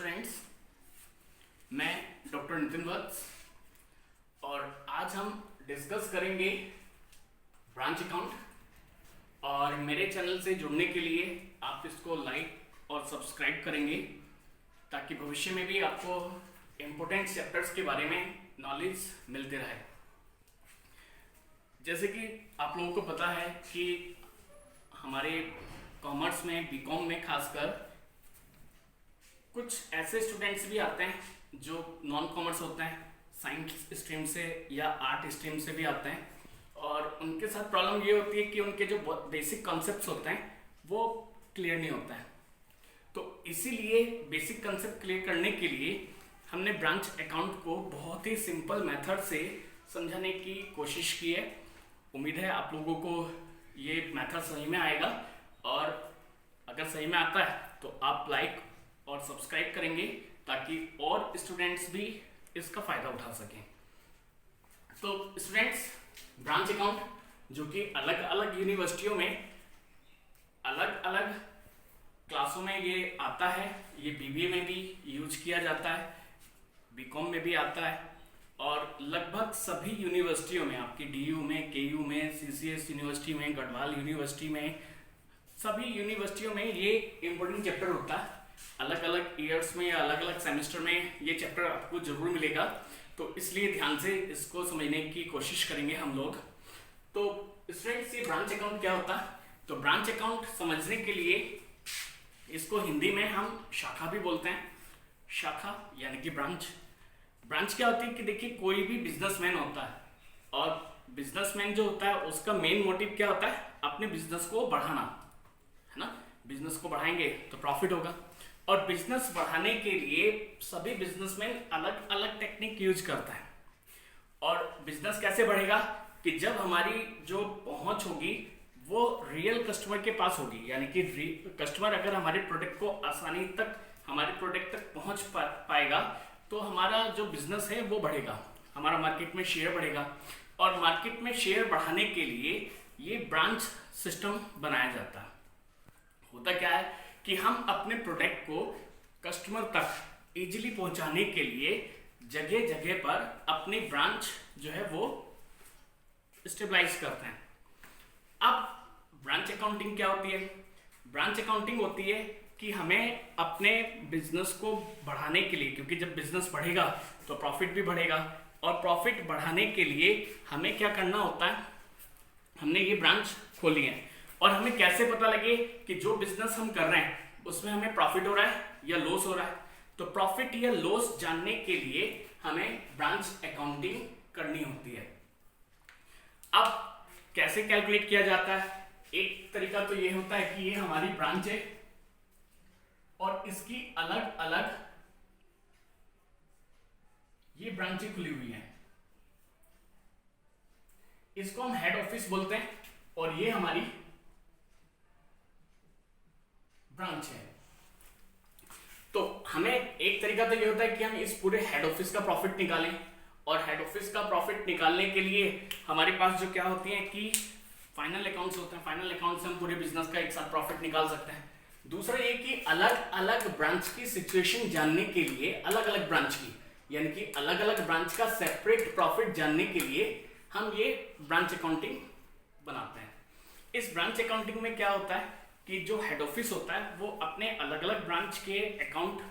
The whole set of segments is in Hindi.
स्टूडेंट्स, मैं डॉक्टर नितिन वत्स और आज हम डिस्कस करेंगे ब्रांच अकाउंट। और मेरे चैनल से जुड़ने के लिए आप इसको लाइक और सब्सक्राइब करेंगे ताकि भविष्य में भी आपको इम्पोर्टेंट चैप्टर्स के बारे में नॉलेज मिलते रहे। जैसे कि आप लोगों को पता है कि हमारे कॉमर्स में बीकॉम में खासकर कुछ ऐसे स्टूडेंट्स भी आते हैं जो नॉन कॉमर्स होते हैं, साइंस स्ट्रीम से या आर्ट स्ट्रीम से भी आते हैं, और उनके साथ प्रॉब्लम ये होती है कि उनके जो बेसिक कॉन्सेप्ट्स होते हैं वो क्लियर नहीं होता है। तो इसीलिए बेसिक कॉन्सेप्ट क्लियर करने के लिए हमने ब्रांच अकाउंट को बहुत ही सिंपल मेथड से समझाने की कोशिश की है। उम्मीद है आप लोगों को ये मेथड सही में आएगा, और अगर सही में आता है तो आप लाइक और सब्सक्राइब करेंगे ताकि और स्टूडेंट्स भी इसका फ़ायदा उठा सकें। तो स्टूडेंट्स, ब्रांच अकाउंट जो कि अलग अलग यूनिवर्सिटियों में अलग अलग क्लासों में ये आता है, ये बीबीए में भी यूज किया जाता है, बीकॉम में भी आता है, और लगभग सभी यूनिवर्सिटियों में आपकी डीयू में, केयू में, सीसीएस यूनिवर्सिटी में, गढ़वाल यूनिवर्सिटी में, सभी यूनिवर्सिटियों में ये इम्पोर्टेंट चैप्टर होता है। अलग अलग ईयर्स में या अलग अलग सेमेस्टर में ये चैप्टर आपको जरूर मिलेगा, तो इसलिए ध्यान से इसको समझने की कोशिश करेंगे हम लोग। तो स्टूडेंट्स, ये ब्रांच अकाउंट क्या होता है? तो ब्रांच अकाउंट समझने के लिए इसको हिंदी में हम शाखा भी बोलते हैं। शाखा यानी कि ब्रांच। ब्रांच क्या होती है कि देखिए, कोई भी बिजनेसमैन होता है, और बिजनेसमैन जो होता है उसका मेन मोटिव क्या होता है? अपने बिजनेस को बढ़ाना, है ना। बिजनेस को बढ़ाएंगे तो प्रॉफिट होगा, और बिजनेस बढ़ाने के लिए सभी बिजनेसमैन अलग अलग टेक्निक यूज करता है। और बिजनेस कैसे बढ़ेगा कि जब हमारी जो पहुंच होगी वो रियल कस्टमर के पास होगी, यानी कि कस्टमर अगर हमारे प्रोडक्ट को आसानी तक हमारे प्रोडक्ट तक पहुंच पाएगा तो हमारा जो बिजनेस है वो बढ़ेगा, हमारा मार्केट में शेयर बढ़ेगा। और मार्केट में शेयर बढ़ाने के लिए ये ब्रांच सिस्टम बनाया जाता है। होता क्या है कि हम अपने प्रोडक्ट को कस्टमर तक इजीली पहुंचाने के लिए जगह जगह पर अपनी ब्रांच जो है वो स्टेबलाइज करते हैं। अब ब्रांच अकाउंटिंग क्या होती है? ब्रांच अकाउंटिंग होती है कि हमें अपने बिजनेस को बढ़ाने के लिए, क्योंकि जब बिजनेस बढ़ेगा तो प्रॉफिट भी बढ़ेगा, और प्रॉफिट बढ़ाने के लिए हमें क्या करना होता है? हमने ये ब्रांच खोली है, और हमें कैसे पता लगे कि जो बिजनेस हम कर रहे हैं उसमें हमें प्रॉफिट हो रहा है या लॉस हो रहा है? तो प्रॉफिट या लॉस जानने के लिए हमें ब्रांच अकाउंटिंग करनी होती है। अब कैसे कैलकुलेट किया जाता है? एक तरीका तो ये होता है कि ये हमारी ब्रांच है और इसकी अलग अलग ये ब्रांचें खुली हुई हैं। इसको हम हेड ऑफिस बोलते हैं, और ये हमारी ब्रांच है। तो हमें एक तरीका तो ये होता है कि हम इस पूरे हेड ऑफिस का प्रॉफिट निकालें, और हेड ऑफिस का प्रॉफिट निकालने के लिए हमारे पास जो क्या होती है कि फाइनल अकाउंट्स होते हैं। फाइनल अकाउंट से हम पूरे बिजनेस का एक साथ प्रॉफिट निकाल सकते हैं। दूसरा ये कि अलग अलग ब्रांच की सिचुएशन जानने के लिए, अलग अलग ब्रांच की यानी कि अलग अलग ब्रांच का सेपरेट प्रॉफिट जानने के लिए हम ये ब्रांच अकाउंटिंग बनाते हैं। इस ब्रांच अकाउंटिंग में क्या होता है कि जो हेड ऑफिस होता है वो अपने अलग अलग ब्रांच के अकाउंट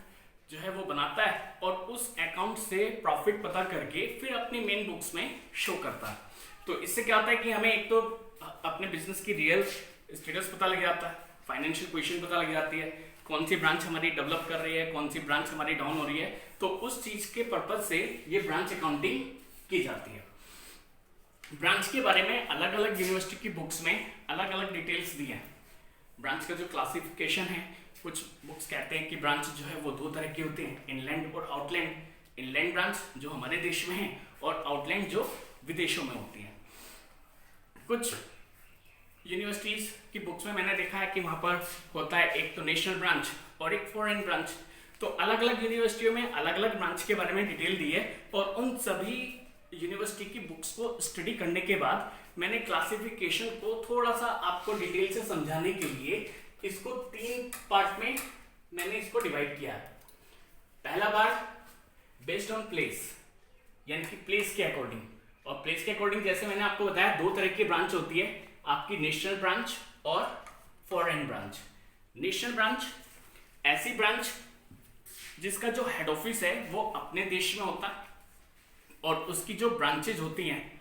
जो है वो बनाता है, और उस अकाउंट से प्रॉफिट पता करके फिर अपनी मेन बुक्स में शो करता है। तो इससे क्या होता है कि हमें एक तो अपने बिजनेस की रियल स्टेटस पता लग जाता है, फाइनेंशियल पोजीशन पता लग जाती है, कौन सी ब्रांच हमारी डेवलप कर रही है, कौन सी ब्रांच हमारी डाउन हो रही है। तो उस चीज के पर्पज से ये ब्रांच अकाउंटिंग की जाती है। ब्रांच के बारे में अलग अलग यूनिवर्सिटी की बुक्स में अलग अलग डिटेल्स दी हैं। ब्रांच का जो क्लासिफिकेशन है, कुछ बुक्स कहते हैं कि ब्रांच जो है वो दो तरह की होती हैं, इनलैंड और आउटलैंड। इनलैंड ब्रांच जो हमारे देश में है, और आउटलैंड जो विदेशों में होती है। कुछ यूनिवर्सिटीज की बुक्स में मैंने देखा है कि वहां पर होता है एक तो नेशनल ब्रांच और एक फॉरेन ब्रांच। तो अलग अलग यूनिवर्सिटियों में अलग अलग ब्रांच के बारे में डिटेल दी है, और उन सभी यूनिवर्सिटी की बुक्स को स्टडी करने के बाद मैंने क्लासिफिकेशन को थोड़ा सा आपको डिटेल से समझाने के लिए इसको 3 पार्ट में मैंने इसको डिवाइड किया है। पहला पार्ट बेस्ड ऑन प्लेस, यानी कि प्लेस के अकॉर्डिंग। और प्लेस के अकॉर्डिंग जैसे मैंने आपको बताया, दो तरह की ब्रांच होती है, आपकी नेशनल ब्रांच और फॉरेन ब्रांच। नेशनल ब्रांच ऐसी ब्रांच जिसका जो हेड ऑफिस है वो अपने देश में होता है, और उसकी जो ब्रांचेज होती हैं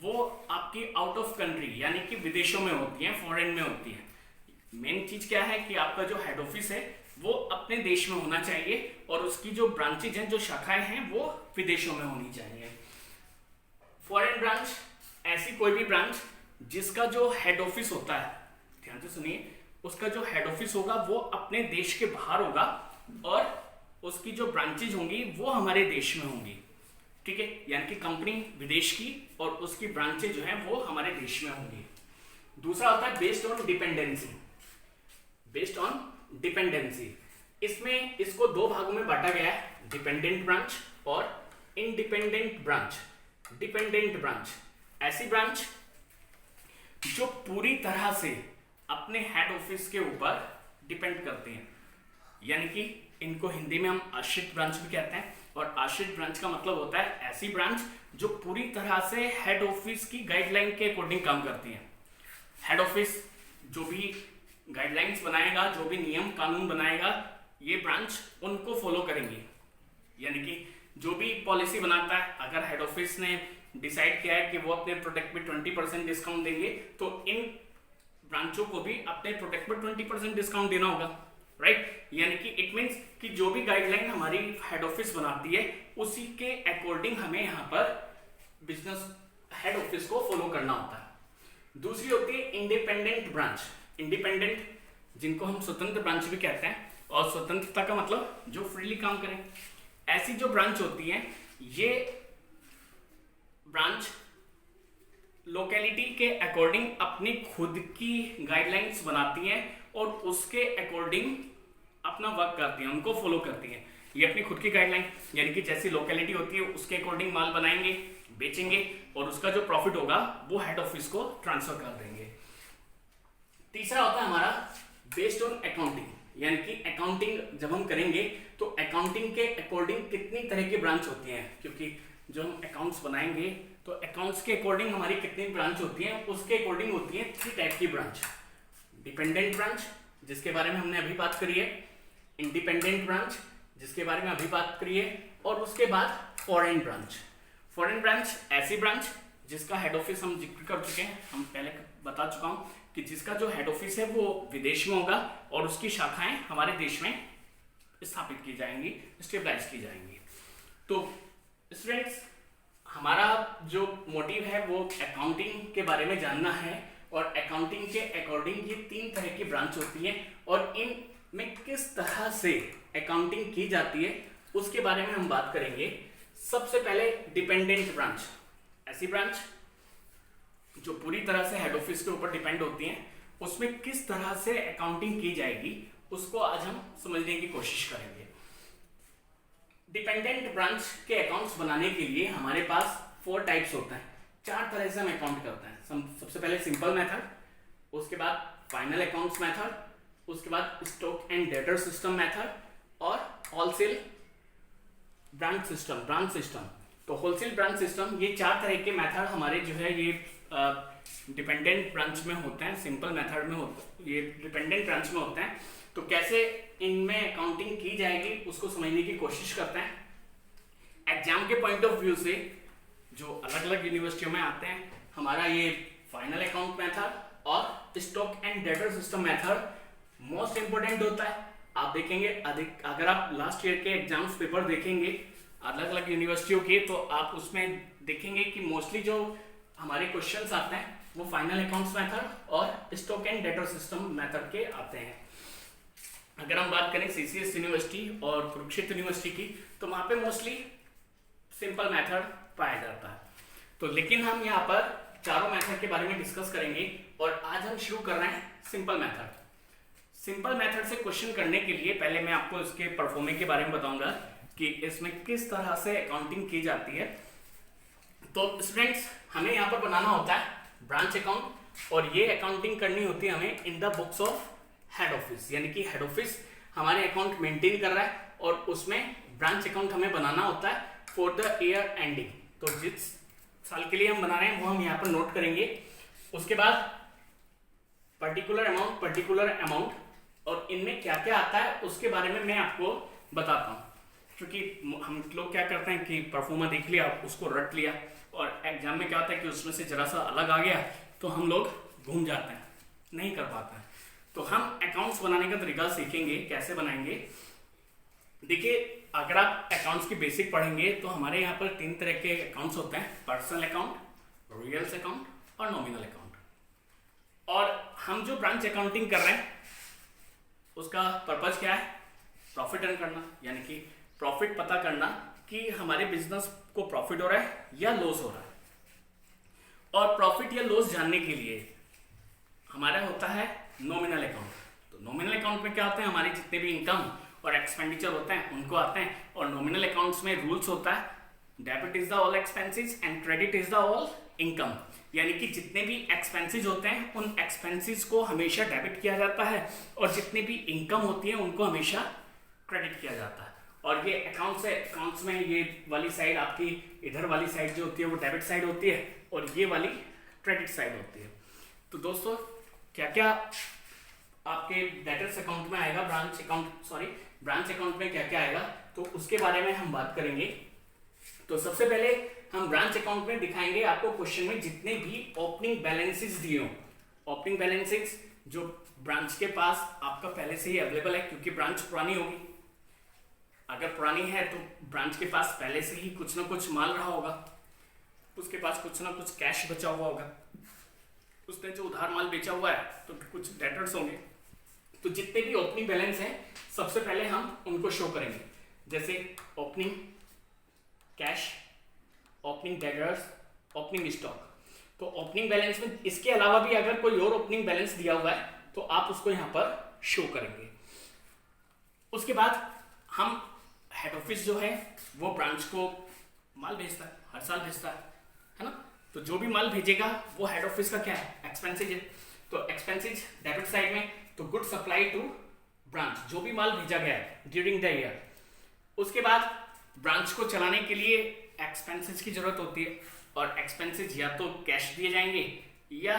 वो आपकी आउट ऑफ कंट्री यानी कि विदेशों में होती हैं, फॉरेन में होती हैं। मेन चीज क्या है कि आपका जो हेड ऑफिस है वो अपने देश में होना चाहिए, और उसकी जो ब्रांचेज हैं, जो शाखाएं हैं, वो विदेशों में होनी चाहिए। फॉरेन ब्रांच ऐसी कोई भी ब्रांच जिसका जो हेड ऑफिस होता है, ध्यान से सुनिए, उसका जो हेड ऑफिस होगा वो अपने देश के बाहर होगा, और उसकी जो ब्रांचेज होंगी वो हमारे देश में होंगी। ठीक है, यानी कि कंपनी विदेश की और उसकी ब्रांचेज जो है वो हमारे देश में होंगी। दूसरा होता है based on dependency. Based on dependency, इसमें इसको दो भागों में बांटा गया है, डिपेंडेंट ब्रांच और इंडिपेंडेंट ब्रांच। डिपेंडेंट ब्रांच ऐसी ब्रांच जो पूरी तरह से अपने हेड ऑफिस के ऊपर डिपेंड करते हैं, यानी कि इनको हिंदी में हम आश्रित ब्रांच भी कहते हैं। और आश्रित ब्रांच का मतलब होता है ऐसी ब्रांच जो पूरी तरह से हेड ऑफिस की गाइडलाइन के अकॉर्डिंग काम करती है। हेड ऑफिस जो भी गाइडलाइंस बनाएगा, जो भी नियम कानून बनाएगा, ये ब्रांच उनको फॉलो करेंगी। यानी कि जो भी पॉलिसी बनाता है, अगर हेड ऑफिस ने डिसाइड किया है कि वो अपने प्रोडक्ट पे 20% डिस्काउंट देंगे, तो इन ब्रांचों को भी अपने प्रोडक्ट पर 20% डिस्काउंट देना होगा, राइट। यानी कि इट मींस कि जो भी गाइडलाइन हमारी हेड ऑफिस बनाती है उसी के अकॉर्डिंग हमें यहाँ पर बिजनेस हेड ऑफिस को फॉलो करना होता है। दूसरी होती है इंडिपेंडेंट ब्रांच। इंडिपेंडेंट जिनको हम स्वतंत्र ब्रांच भी कहते हैं, और स्वतंत्रता का मतलब जो फ्रीली काम करें। ऐसी जो ब्रांच होती है, ये ब्रांच लोकेलिटी के अकॉर्डिंग अपनी खुद की गाइडलाइंस बनाती हैं और उसके अकॉर्डिंग अपना वर्क करती हैं, उनको फॉलो करती हैं। ये अपनी खुद की गाइडलाइन, यानी कि जैसी लोकेलिटी होती है उसके अकॉर्डिंग माल बनाएंगे, बेचेंगे, और उसका जो प्रॉफिट होगा वो हेड ऑफिस को ट्रांसफर कर देंगे। तीसरा होता है हमारा बेस्ड ऑन अकाउंटिंग, यानी कि अकाउंटिंग जब हम करेंगे तो अकाउंटिंग के अकॉर्डिंग कितनी तरह की ब्रांच होती हैं, क्योंकि जो हम अकाउंट्स बनाएंगे तो अकाउंट्स के अकॉर्डिंग हमारी कितनी ब्रांच होती हैं, उसके अकॉर्डिंग होती है 3 टाइप की ब्रांच। डिपेंडेंट ब्रांच जिसके बारे में हमने अभी बात करी है, इंडिपेंडेंट ब्रांच जिसके बारे में अभी बात करी है, और उसके बाद फॉरेन ब्रांच। फॉरेन ब्रांच ऐसी ब्रांच जिसका हेड ऑफिस हम जिक्र कर चुके हैं, हम पहले बता चुका हूं कि जिसका जो हेड ऑफिस है वो विदेश में होगा और उसकी शाखाएं हमारे देश में स्थापित की जाएंगी, स्टेबलाइज की जाएंगी। तो स्टूडेंट्स, हमारा जो मोटिव है वो अकाउंटिंग के बारे में जानना है, और अकाउंटिंग के अकॉर्डिंग ये 3 तरह की ब्रांच होती है और इनमें किस तरह से अकाउंटिंग की जाती है उसके बारे में हम बात करेंगे। सबसे पहले डिपेंडेंट ब्रांच, ऐसी ब्रांच जो पूरी तरह से हेड ऑफिस के ऊपर डिपेंड होती हैं, उसमें किस तरह से अकाउंटिंग की जाएगी उसको आज हम समझने की कोशिश करेंगे। डिपेंडेंट ब्रांच के अकाउंट्स बनाने के लिए हमारे पास 4 टाइप्स होता है, 4 तरह से हम अकाउंट करते हैं। सबसे पहले सिंपल मेथड, उसके बाद फाइनल अकाउंट्स मेथड, उसके बाद stock and debtor system method, और होलसेल ब्रांच सिस्टम। तो होलसेल ब्रांच सिस्टम, ये 4 तरह के मेथड हमारे जो है ये डिपेंडेंट ब्रांच में होते हैं, सिंपल मेथड में होते, ये डिपेंडेंट ब्रांच में होते हैं। तो कैसे इनमें अकाउंटिंग की जाएगी उसको समझने की कोशिश करते हैं। एग्जाम के पॉइंट ऑफ व्यू से जो अलग अलग यूनिवर्सिटियों में आते हैं, हमारा ये फाइनल अकाउंट मेथड और stock and debtor system method most important होता है। आप देखेंगे अगर आप लास्ट ईयर के एग्जाम्स पेपर देखेंगे अलग अलग यूनिवर्सिटियों के, तो आप उसमें देखेंगे कि मोस्टली जो हमारे क्वेश्चंस आते हैं वो फाइनल अकाउंट्स मेथड और stock and debtor system method के आते हैं। अगर हम बात करें सीसीएस यूनिवर्सिटी और कुरुक्षेत्र यूनिवर्सिटी की, तो वहां पे मोस्टली सिंपल मेथड पाया जाता है। तो लेकिन हम यहाँ पर चारों मेथड के बारे में डिस्कस करेंगे, और आज हम शुरू कर रहे हैं सिंपल मेथड। सिंपल मेथड से क्वेश्चन करने के लिए पहले मैं आपको इसके परफॉर्मेंस के बारे में बताऊंगा कि इसमें किस तरह से अकाउंटिंग की जाती है। तो स्टूडेंट्स, हमें यहाँ पर बनाना होता है ब्रांच अकाउंट, और ये अकाउंटिंग करनी होती है हमें in the books of head office, यानी कि हेड ऑफिस हमारे अकाउंट मेंटेन कर रहा है और उसमें ब्रांच अकाउंट हमें बनाना होता है फॉर द ईयर एंडिंग। तो जिस साल के लिए हम बना रहे हैं वो हम यहाँ पर नोट करेंगे। उसके बाद पर्टिकुलर अमाउंट और इनमें क्या क्या आता है उसके बारे में मैं आपको बताता हूँ। क्योंकि हम लोग क्या करते हैं कि परफॉर्मा देख लिया, उसको रट लिया, और एग्जाम में क्या होता है कि उसमें से जरा सा अलग आ गया तो हम लोग घूम जाते हैं, नहीं कर पाते हैं। तो हम अकाउंट्स बनाने का तरीका सीखेंगे, कैसे बनाएंगे। देखिए, अगर आप अकाउंट्स की बेसिक पढ़ेंगे तो हमारे यहाँ पर 3 तरह के अकाउंट्स होते हैं, पर्सनल अकाउंट, रियल्स अकाउंट और नॉमिनल अकाउंट। और हम जो ब्रांच अकाउंटिंग कर रहे हैं उसका पर्पज क्या है? प्रॉफिट अर्न करना, यानी कि प्रॉफिट पता करना कि हमारे बिजनेस को प्रॉफिट हो रहा है या लॉस हो रहा है। और प्रॉफिट या लॉस जानने के लिए हमारा होता है नॉमिनल अकाउंट। तो नॉमिनल अकाउंट में क्या होता है, हमारे जितने भी इनकम और एक्सपेंडिचर होते हैं उनको आते हैं। और नॉमिनल अकाउंट्स में रूल्स होता है, debit is the all expenses and credit is the all income. यानी कि जितने भी एक्सपेंसेस होते हैं उन एक्सपेंसेस को हमेशा डेबिट किया जाता है, और जितने भी इनकम होती है उनको हमेशा क्रेडिट किया जाता है। और ये अकाउंट्स में ये वाली साइड आपकी इधर वाली साइड जो होती है वो डेबिट साइड होती है, और ये वाली क्रेडिट साइड होती है। तो दोस्तों, क्या क्या आपके डेटर्स अकाउंट में आएगा, ब्रांच अकाउंट में क्या क्या आएगा, तो उसके बारे में हम बात करेंगे। तो सबसे पहले हम ब्रांच अकाउंट में दिखाएंगे आपको क्वेश्चन में जितने भी ओपनिंग बैलेंसेस दिए हो। ओपनिंग बैलेंसेस जो ब्रांच के पास आपका पहले से ही अवेलेबल है, क्योंकि ब्रांच पुरानी होगी। अगर पुरानी है तो ब्रांच के पास पहले से ही कुछ ना कुछ माल रहा होगा, उसके पास कुछ ना कुछ कैश बचा हुआ होगा, उसने जो उधार माल बेचा हुआ है तो कुछ डेटर्स होंगे। तो जितने भी ओपनिंग बैलेंस हैं सबसे पहले हम उनको शो करेंगे, जैसे opening cash, opening debtors, opening stock. तो ओपनिंग बैलेंस में इसके अलावा भी अगर कोई और ओपनिंग बैलेंस दिया हुआ है तो आप उसको यहाँ पर शो करेंगे। उसके बाद हम हेड ऑफिस जो है वो ब्रांच को माल भेजता है, हर साल भेजता है ना। तो जो भी माल भेजेगा वो हेड ऑफिस का क्या है, एक्सपेंसेज है। तो एक्सपेंसेज डेबिट साइड में, तो गुड सप्लाई टू ब्रांच, जो भी माल भेजा गया है ड्यूरिंग द ईयर। उसके बाद ब्रांच को चलाने के लिए एक्सपेंसेस की जरूरत होती है, और एक्सपेंसेस या तो कैश दिए जाएंगे या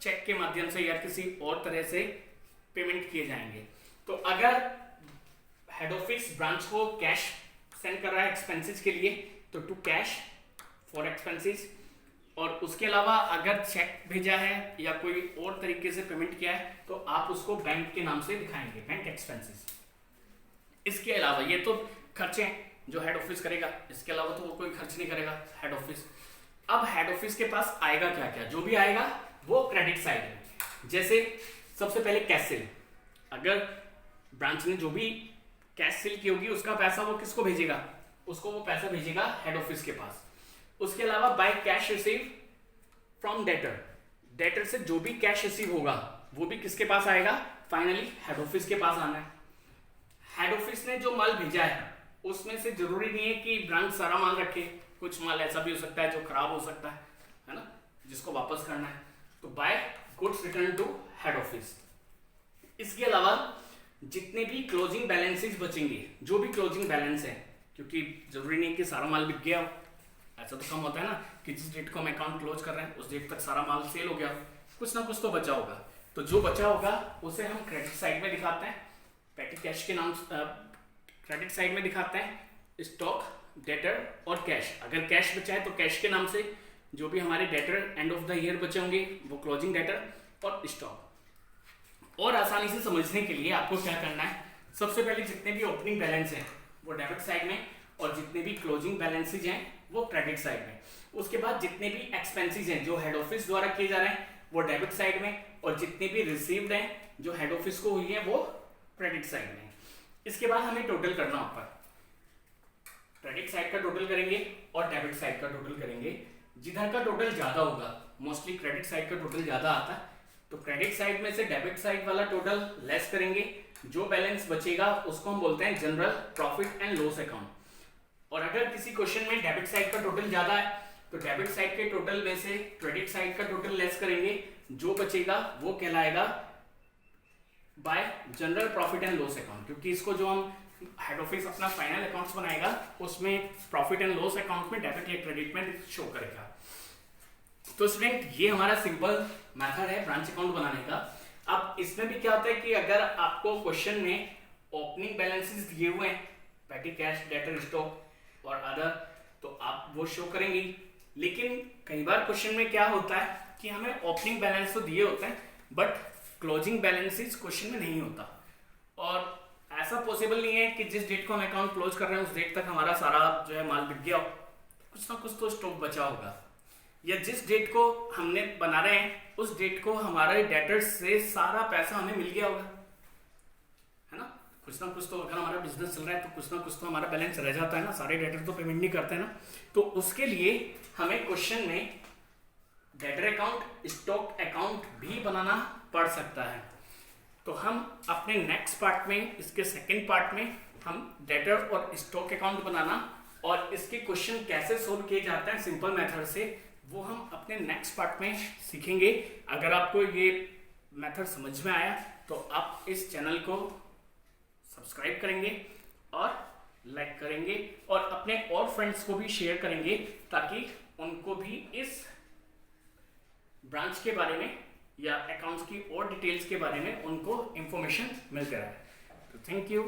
चेक के माध्यम से या किसी और तरह से पेमेंट किए जाएंगे। तो अगर हेड ऑफिस ब्रांच को कैश सेंड कर रहा है एक्सपेंसेस के लिए तो टू कैश फॉर एक्सपेंसेस, और उसके अलावा अगर चेक भेजा है या कोई और तरीके से पेमेंट किया है तो आप उसको बैंक के नाम से दिखाएंगे, बैंक एक्सपेंसेस। इसके अलावा ये तो खर्चे हैं जो हेड ऑफिस करेगा, इसके अलावा तो वो कोई खर्च नहीं करेगा हेड ऑफिस। अब हेड ऑफिस के पास आएगा क्या क्या, जो भी आएगा वो क्रेडिट साइड है। जैसे सबसे पहले कैश सेल, अगर ब्रांच ने जो भी कैश सेल की होगी उसका पैसा वो किसको भेजेगा, उसको वो पैसा भेजेगा हेड ऑफिस के पास। उसके अलावा by cash receive from debtor, debtor से जो भी कैश रिसीव होगा वो भी किसके पास आएगा, फाइनली हेड ऑफिस के पास आना है। हेड ऑफिस ने जो माल भेजा है उसमें से जरूरी नहीं है कि ब्रांच सारा माल रखे, कुछ माल ऐसा भी हो सकता है जो खराब हो सकता है ना, जिसको वापस करना है। तो by goods return to head office. इसके अलावा जितने भी क्लोजिंग बैलेंसेस बचेंगे, जो भी क्लोजिंग बैलेंस है, क्योंकि जरूरी नहीं कि सारा माल बिक गया, ऐसा तो कम होता है ना कि जिस डेट को हम अकाउंट क्लोज कर रहे हैं उस डेट तक सारा माल सेल हो गया, कुछ ना कुछ तो बचा होगा। तो जो बचा होगा उसे हम क्रेडिट साइड में दिखाते हैं, पेटी कैश के नाम, क्रेडिट साइड में दिखाते हैं स्टॉक, डेटर और कैश। अगर कैश बचा है तो कैश के नाम से, जो भी हमारे debtor end of the year बचे होंगे वो क्लोजिंग डेटर और स्टॉक। और आसानी से समझने के लिए आपको क्या करना है, सबसे पहले जितने भी ओपनिंग बैलेंस हैं वो डेबिट साइड में, और जितने भी क्लोजिंग बैलेंसेज हैं वो क्रेडिट साइड में। उसके बाद जितने भी एक्सपेंसेस हैं जो हेड ऑफिस द्वारा किए जा रहे हैं वो डेबिट साइड में, और जितने भी रिसीव्ड हैं जो हेड ऑफिस को हुई है वो क्रेडिट साइड में। इसके बाद हमें टोटल करना होता है, क्रेडिट साइड का टोटल करेंगे और डेबिट साइड का टोटल करेंगे। जिधर का टोटल ज्यादा होगा, मोस्टली क्रेडिट साइड का टोटल ज्यादा आता है, तो क्रेडिट साइड में से डेबिट साइड वाला टोटल लेस करेंगे, जो बैलेंस बचेगा उसको हम बोलते हैं general profit and loss account. और अगर किसी क्वेश्चन में डेबिट साइड का टोटल ज्यादा है तो डेबिट साइड के टोटल में से क्रेडिट साइड का टोटल लेस करेंगे, जो बचेगा वो कहलाएगा bye general profit and loss account, क्योंकि इसको जो हम हेड ऑफिस अपना फाइनल अकाउंट्स बनाएगा, उसमें प्रॉफिट एंड लॉस अकाउंट में डेबिट या क्रेडिट में शो करेगा। तो स्टूडेंट ये हमारा सिंपल मेथड है ब्रांच अकाउंट बनाने का। अब इसमें भी क्या होता है कि अगर आपको क्वेश्चन में ओपनिंग बैलेंसेस दिए हुए हैं, पेटी कैश, डेटर, स्टॉक और अदर, तो आप वो शो करेंगे। लेकिन कई बार क्वेश्चन में क्या होता है कि हमें ओपनिंग बैलेंस तो दिए होते हैं बट क्लोजिंग बैलेंसेस क्वेश्चन में नहीं होता, और ऐसा पॉसिबल नहीं है कि जिस डेट को हम अकाउंट क्लोज कर रहे हैं उस डेट तक हमारा सारा जो है माल बिक गया हो, कुछ ना कुछ तो स्टॉक बचा होगा, या जिस डेट को हमने बना रहे हैं उस डेट को हमारे डेटर्स से सारा पैसा हमें मिल गया होगा, है ना। कुछ ना कुछ तो अगर हमारा बिजनेस चल रहा है तो कुछ ना कुछ तो हमारा बैलेंस रह जाता है ना, सारे डेटर तो पेमेंट नहीं करते ना। तो उसके लिए हमें क्वेश्चन में डेटर अकाउंट, स्टॉक अकाउंट भी बनाना पड़ सकता है। तो हम अपने नेक्स्ट पार्ट में, इसके सेकंड पार्ट में, हम डेटर और स्टॉक अकाउंट बनाना और इसके क्वेश्चन कैसे सोल्व किए जाते हैं सिंपल मेथड से, वो हम अपने नेक्स्ट पार्ट में सीखेंगे। अगर आपको ये मेथड समझ में आया तो आप इस चैनल को सब्सक्राइब करेंगे और लाइक करेंगे और अपने और फ्रेंड्स को भी शेयर करेंगे ताकि उनको भी इस ब्रांच के बारे में या अकाउंट्स की और डिटेल्स के बारे में उनको इंफॉर्मेशन मिलते रहे। तो थैंक यू।